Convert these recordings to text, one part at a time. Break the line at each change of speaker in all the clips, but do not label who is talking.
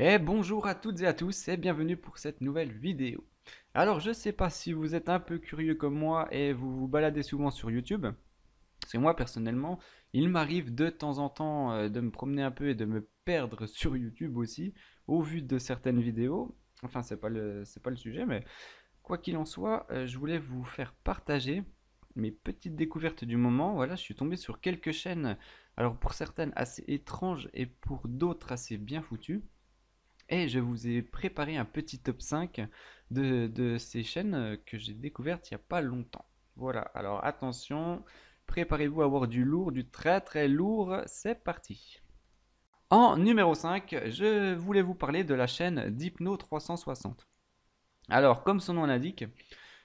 Et bonjour à toutes et à tous et bienvenue pour cette nouvelle vidéo. Alors je sais pas si vous êtes un peu curieux comme moi et vous vous baladez souvent sur YouTube, parce que moi personnellement, il m'arrive de temps en temps de me promener un peu et de me perdre sur YouTube aussi, au vu de certaines vidéos. Enfin c'est pas le sujet, mais quoi qu'il en soit, je voulais vous faire partager mes petites découvertes du moment. Voilà, je suis tombé sur quelques chaînes, alors pour certaines assez étranges et pour d'autres assez bien foutues. Et je vous ai préparé un petit top 5 de ces chaînes que j'ai découvertes il n'y a pas longtemps. Voilà, alors attention, préparez-vous à avoir du lourd, du très très lourd, c'est parti. En numéro 5, je voulais vous parler de la chaîne d'Hypno 360. Alors, comme son nom l'indique,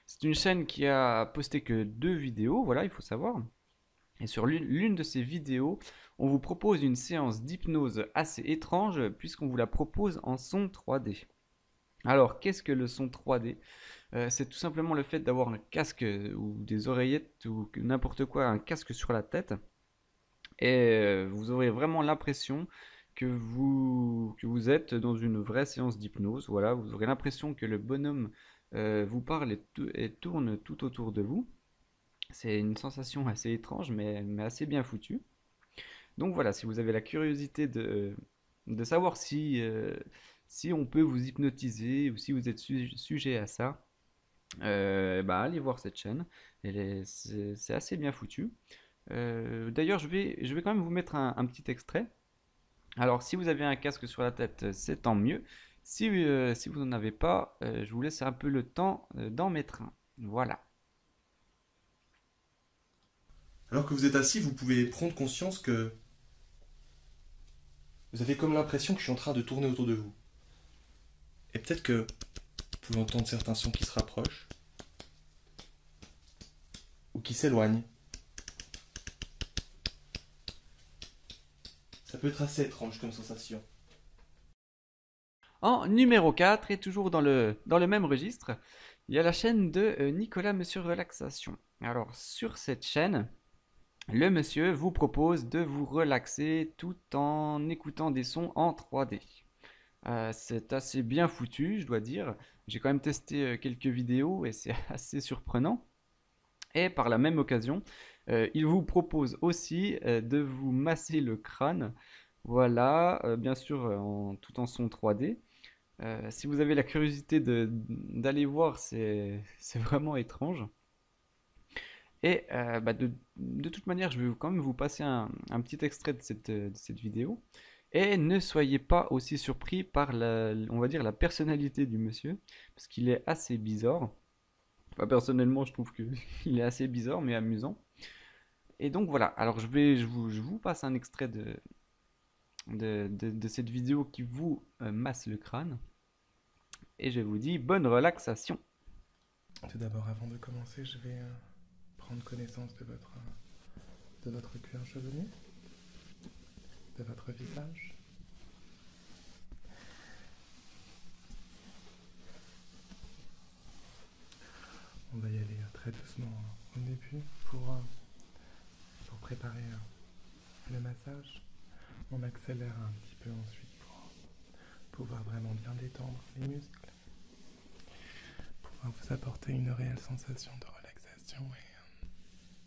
c'est une chaîne qui a posté que 2 vidéos, voilà, il faut savoir. Et sur l'une de ces vidéos, on vous propose une séance d'hypnose assez étrange puisqu'on vous la propose en son 3D. Alors, qu'est-ce que le son 3D? C'est tout simplement le fait d'avoir un casque ou des oreillettes ou n'importe quoi, un casque sur la tête. Et vous aurez vraiment l'impression que vous êtes dans une vraie séance d'hypnose. Voilà, vous aurez l'impression que le bonhomme vous parle et tourne tout autour de vous. C'est une sensation assez étrange, mais assez bien foutue. Donc voilà, si vous avez la curiosité de savoir si on peut vous hypnotiser ou si vous êtes sujet à ça, bah allez voir cette chaîne. C'est assez bien foutu. D'ailleurs, je vais quand même vous mettre un petit extrait. Alors, si vous avez un casque sur la tête, c'est tant mieux. Si vous n'en avez pas, je vous laisse un peu le temps d'en mettre un. Voilà.
Alors que vous êtes assis, vous pouvez prendre conscience que vous avez comme l'impression que je suis en train de tourner autour de vous. Et peut-être que vous pouvez entendre certains sons qui se rapprochent ou qui s'éloignent. Ça peut être assez étrange comme sensation.
En numéro 4, et toujours dans le même registre, il y a la chaîne de Nicolas Monsieur Relaxation. Alors, sur cette chaîne, le monsieur vous propose de vous relaxer tout en écoutant des sons en 3D. C'est assez bien foutu, je dois dire. J'ai quand même testé quelques vidéos et c'est assez surprenant. Et par la même occasion, il vous propose aussi de vous masser le crâne. Voilà, bien sûr, tout en son 3D. Si vous avez la curiosité d'aller voir, c'est vraiment étrange. Et bah, de toute manière, je vais quand même vous passer un petit extrait de cette vidéo. Et ne soyez pas aussi surpris par on va dire, la personnalité du monsieur, parce qu'il est assez bizarre. Enfin, personnellement, je trouve qu'il est assez bizarre, mais amusant. Et donc voilà, alors je vous passe un extrait de cette vidéo qui vous masse le crâne. Et je vous dis bonne relaxation.
Tout d'abord, avant de commencer, je vais prendre connaissance de votre cuir chevelu, de votre visage. On va y aller très doucement au début pour préparer le massage. On accélère un petit peu ensuite pour pouvoir vraiment bien détendre les muscles, pouvoir vous apporter une réelle sensation de relaxation et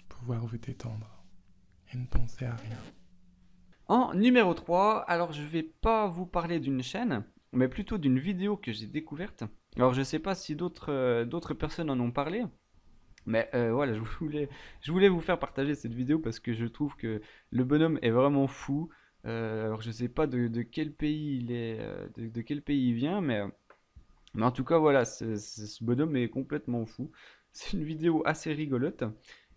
pouvoir vous détendre et ne penser à rien.
En numéro 3, alors je vais pas vous parler d'une chaîne, mais plutôt d'une vidéo que j'ai découverte. Alors je sais pas si d'autres personnes en ont parlé, mais voilà, je voulais vous faire partager cette vidéo parce que je trouve que le bonhomme est vraiment fou. Alors je sais pas de quel pays il est, de quel pays il vient, mais en tout cas voilà, ce bonhomme est complètement fou. C'est une vidéo assez rigolote.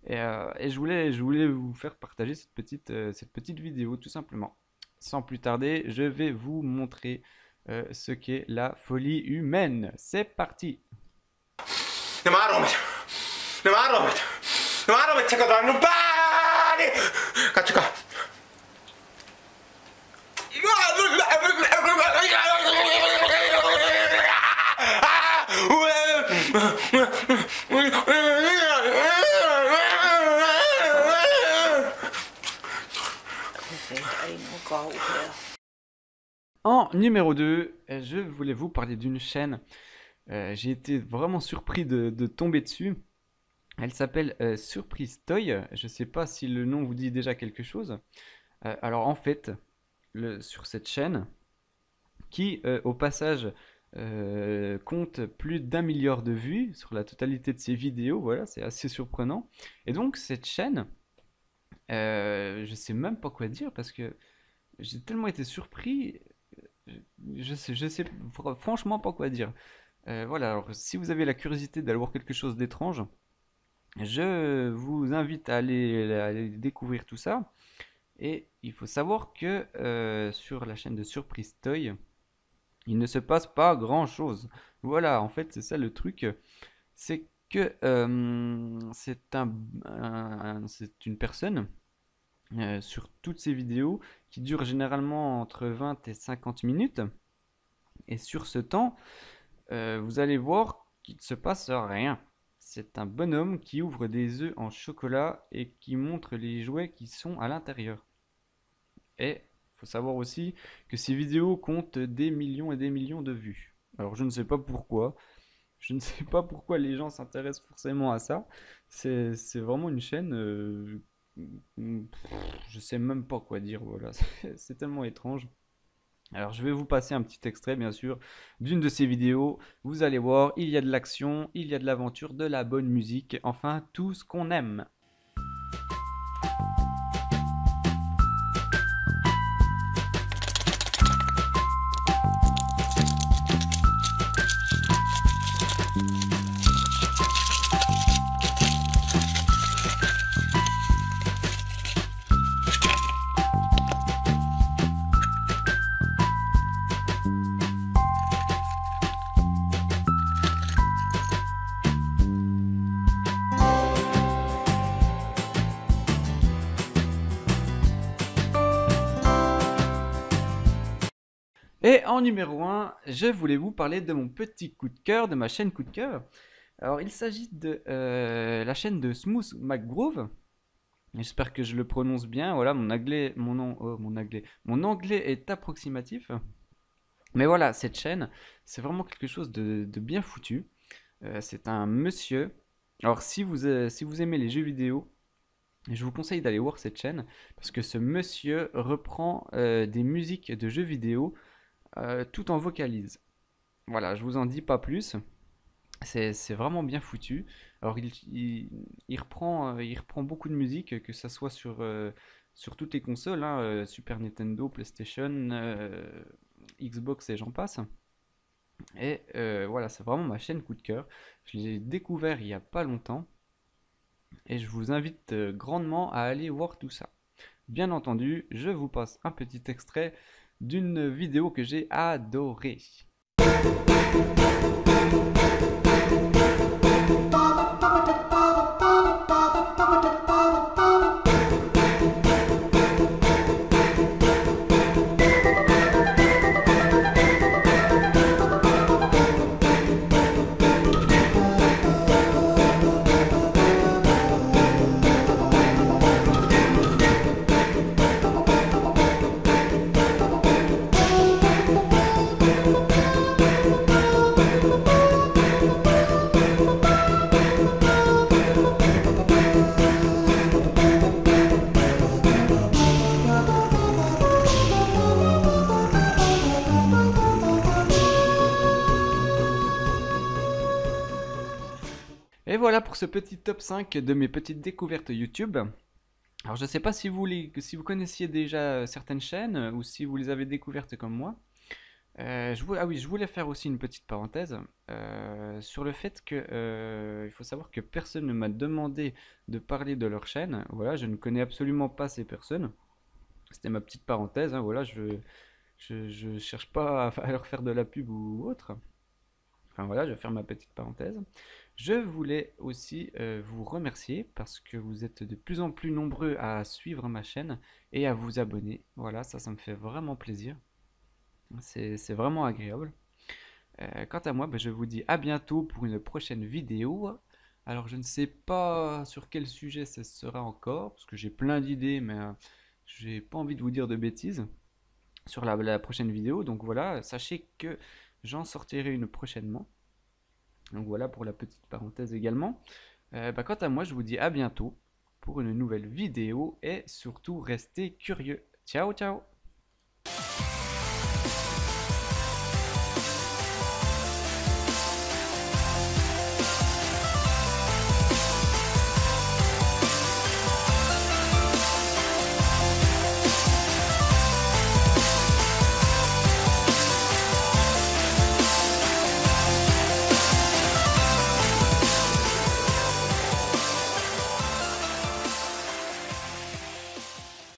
Et je voulais vous faire partager cette petite vidéo tout simplement. Sans plus tarder, je vais vous montrer ce qu'est la folie humaine. C'est parti! En numéro 2, je voulais vous parler d'une chaîne. J'ai été vraiment surpris de tomber dessus. Elle s'appelle Surprise Toy. Je ne sais pas si le nom vous dit déjà quelque chose. Alors en fait, sur cette chaîne, qui au passage compte plus d'1 milliard de vues sur la totalité de ses vidéos, voilà, c'est assez surprenant. Et donc cette chaîne, je sais même pas quoi dire parce que j'ai tellement été surpris, je sais franchement pas quoi dire. Voilà, alors si vous avez la curiosité d'aller voir quelque chose d'étrange, je vous invite à aller découvrir tout ça. Et il faut savoir que sur la chaîne de Surprise Toy, il ne se passe pas grand-chose. Voilà, en fait, c'est ça le truc. C'est que c'est une personne sur toutes ses vidéos qui durent généralement entre 20 et 50 minutes. Et sur ce temps, vous allez voir qu'il ne se passe rien. C'est un bonhomme qui ouvre des œufs en chocolat et qui montre les jouets qui sont à l'intérieur. Et il faut savoir aussi que ces vidéos comptent des millions et des millions de vues. Alors je ne sais pas pourquoi. Je ne sais pas pourquoi les gens s'intéressent forcément à ça. C'est vraiment une chaîne. Je sais même pas quoi dire. Voilà, c'est tellement étrange. Alors je vais vous passer un petit extrait bien sûr d'une de ces vidéos. Vous allez voir, il y a de l'action, il y a de l'aventure, de la bonne musique, enfin tout ce qu'on aime. Et en numéro 1, je voulais vous parler de mon petit coup de cœur, de ma chaîne coup de cœur. Alors il s'agit de la chaîne de Smooth McGroove. J'espère que je le prononce bien. Voilà, mon anglais est approximatif. Mais voilà, cette chaîne, c'est vraiment quelque chose de bien foutu. C'est un monsieur. Alors si vous aimez les jeux vidéo, je vous conseille d'aller voir cette chaîne parce que ce monsieur reprend des musiques de jeux vidéo tout en vocalise. Voilà, je vous en dis pas plus. C'est vraiment bien foutu. Alors il reprend beaucoup de musique, que ça soit sur toutes les consoles, hein, Super Nintendo, PlayStation, Xbox et j'en passe. Et voilà, c'est vraiment ma chaîne coup de cœur. Je l'ai découvert il y a pas longtemps et je vous invite grandement à aller voir tout ça. Bien entendu, je vous passe un petit extrait d'une vidéo que j'ai adorée. Et voilà pour ce petit top 5 de mes petites découvertes YouTube. Alors je ne sais pas si vous connaissiez déjà certaines chaînes ou si vous les avez découvertes comme moi. Ah oui, je voulais faire aussi une petite parenthèse sur le fait que il faut savoir que personne ne m'a demandé de parler de leur chaîne. Voilà, je ne connais absolument pas ces personnes. C'était ma petite parenthèse, hein, voilà, je cherche pas à leur faire de la pub ou autre. Enfin voilà, je vais faire ma petite parenthèse. Je voulais aussi vous remercier parce que vous êtes de plus en plus nombreux à suivre ma chaîne et à vous abonner. Voilà, ça me fait vraiment plaisir. C'est vraiment agréable. Quant à moi, je vous dis à bientôt pour une prochaine vidéo. Alors je ne sais pas sur quel sujet ce sera encore parce que j'ai plein d'idées mais j'ai pas envie de vous dire de bêtises. sur la prochaine vidéo. Donc voilà, sachez que j'en sortirai une prochainement. Donc voilà pour la petite parenthèse également. Quant à moi, je vous dis à bientôt pour une nouvelle vidéo et surtout restez curieux. Ciao ciao.